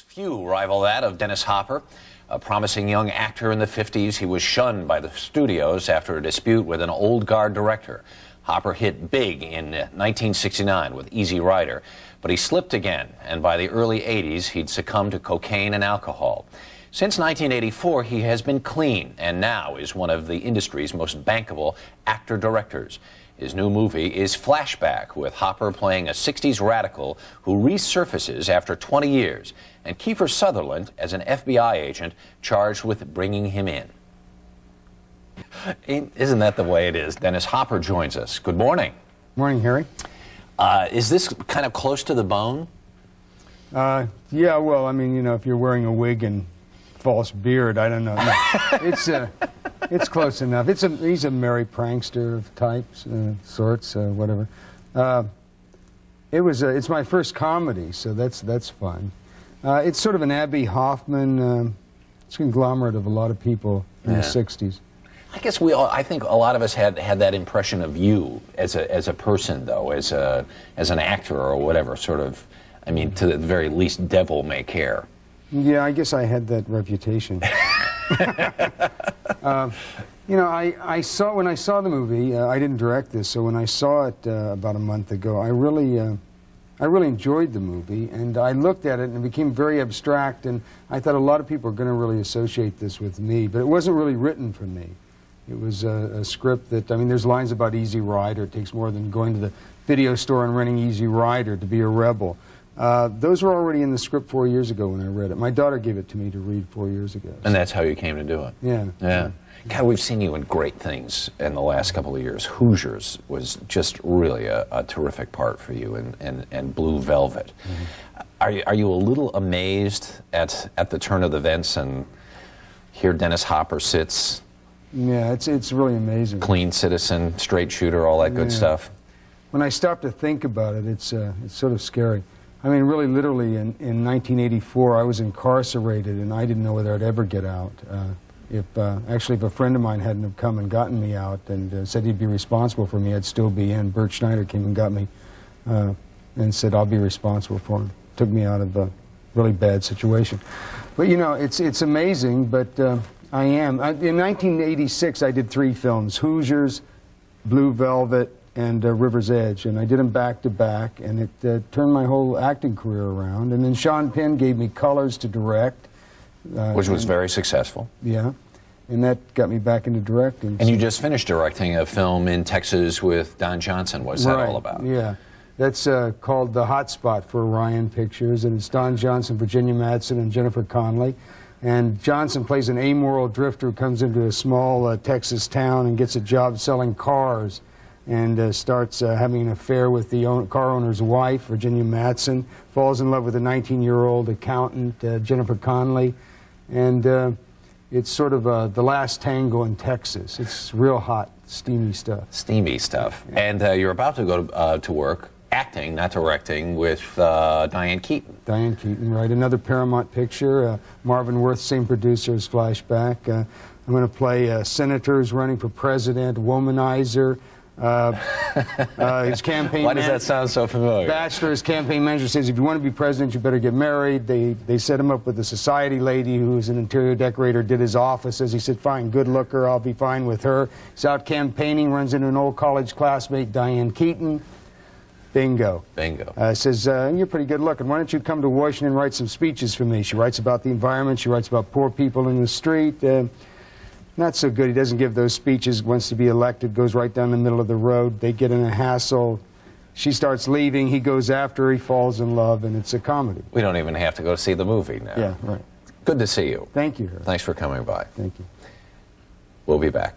Few rival that of Dennis Hopper, a promising young actor in the 50s. He was shunned by the studios after a dispute with an old guard director. Hopper hit big in 1969 with Easy Rider, but he slipped again, and by the early 80s he'd succumbed to cocaine and alcohol. Since 1984 he has been clean and now is one of the industry's most bankable actor-directors. His new movie is Flashback, with Hopper playing a 60s radical who resurfaces after 20 years, and Kiefer Sutherland as an FBI agent charged with bringing him in. Isn't that the way it is? Dennis Hopper joins us. Good morning. Morning, Harry. Is this kind of close to the bone? Yeah, well, I mean, you know, if you're wearing a wig and false beard, I don't know. No, it's close enough. He's a merry prankster of types, sorts, whatever. It's my first comedy, so that's fun. It's sort of an Abby Hoffman. It's a conglomerate of a lot of people in the '60s. I guess I think a lot of us had that impression of you as a person, though, as an actor or whatever, sort of. I mean, to the very least, devil may care. Yeah, I guess I had that reputation. You know, when I saw the movie, I didn't direct this, so when I saw it about a month ago, I really enjoyed the movie, and I looked at it and it became very abstract, and I thought a lot of people are going to really associate this with me, but it wasn't really written for me. It was a script that, I mean, there's lines about Easy Rider. It takes more than going to the video store and renting Easy Rider to be a rebel. Those were already in the script 4 years ago when I read it. My daughter gave it to me to read 4 years ago. And that's how you came to do it? Yeah. Yeah. God, we've seen you in great things in the last couple of years. Hoosiers was just really a terrific part for you, and Blue Velvet. Mm-hmm. Are you a little amazed at the turn of the events, and here Dennis Hopper sits? Yeah, it's really amazing. Clean citizen, straight shooter, all that good stuff. When I stop to think about it, it's sort of scary. I mean, really, literally, in 1984, I was incarcerated, and I didn't know whether I'd ever get out. Actually, if a friend of mine hadn't have come and gotten me out and said he'd be responsible for me, I'd still be in. Bert Schneider came and got me and said, I'll be responsible for him. Took me out of a really bad situation. But, you know, it's amazing, but I am. In 1986, I did 3 films, Hoosiers, Blue Velvet, and River's Edge, and I did them back to back, and it turned my whole acting career around. And then Sean Penn gave me Colors to direct. Which was very successful. Yeah, and that got me back into directing. And you just finished directing a film in Texas with Don Johnson. What's that all about? Yeah, that's called The Hot Spot for Orion Pictures, and it's Don Johnson, Virginia Madsen, and Jennifer Connelly. And Johnson plays an amoral drifter who comes into a small Texas town and gets a job selling cars, and starts having an affair with the car owner's wife, Virginia Madsen, falls in love with a 19-year-old accountant, Jennifer Connelly, and it's sort of the last tango in Texas. It's real hot, steamy stuff. Steamy stuff. Yeah. And you're about to go to work, acting, not directing, with Diane Keaton. Diane Keaton, right. Another Paramount picture. Marvin Worth, same producer as Flashback. I'm going to play senators running for president, womanizer. His campaign. Why does that sound so familiar? Bachelor, his campaign manager says, if you want to be president, you better get married. They set him up with a society lady who's an interior decorator, did his offices. He said, fine, good looker, I'll be fine with her. He's out campaigning, runs into an old college classmate, Diane Keaton. Bingo. Bingo. Says, you're pretty good looking. Why don't you come to Washington and write some speeches for me? She writes about the environment. She writes about poor people in the street. Not so good. He doesn't give those speeches. Wants to be elected, goes right down the middle of the road. They get in a hassle. She starts leaving. He goes after her. He falls in love, and it's a comedy. We don't even have to go see the movie now. Yeah, right. Good to see you. Thank you. Thanks for coming by. Thank you. We'll be back.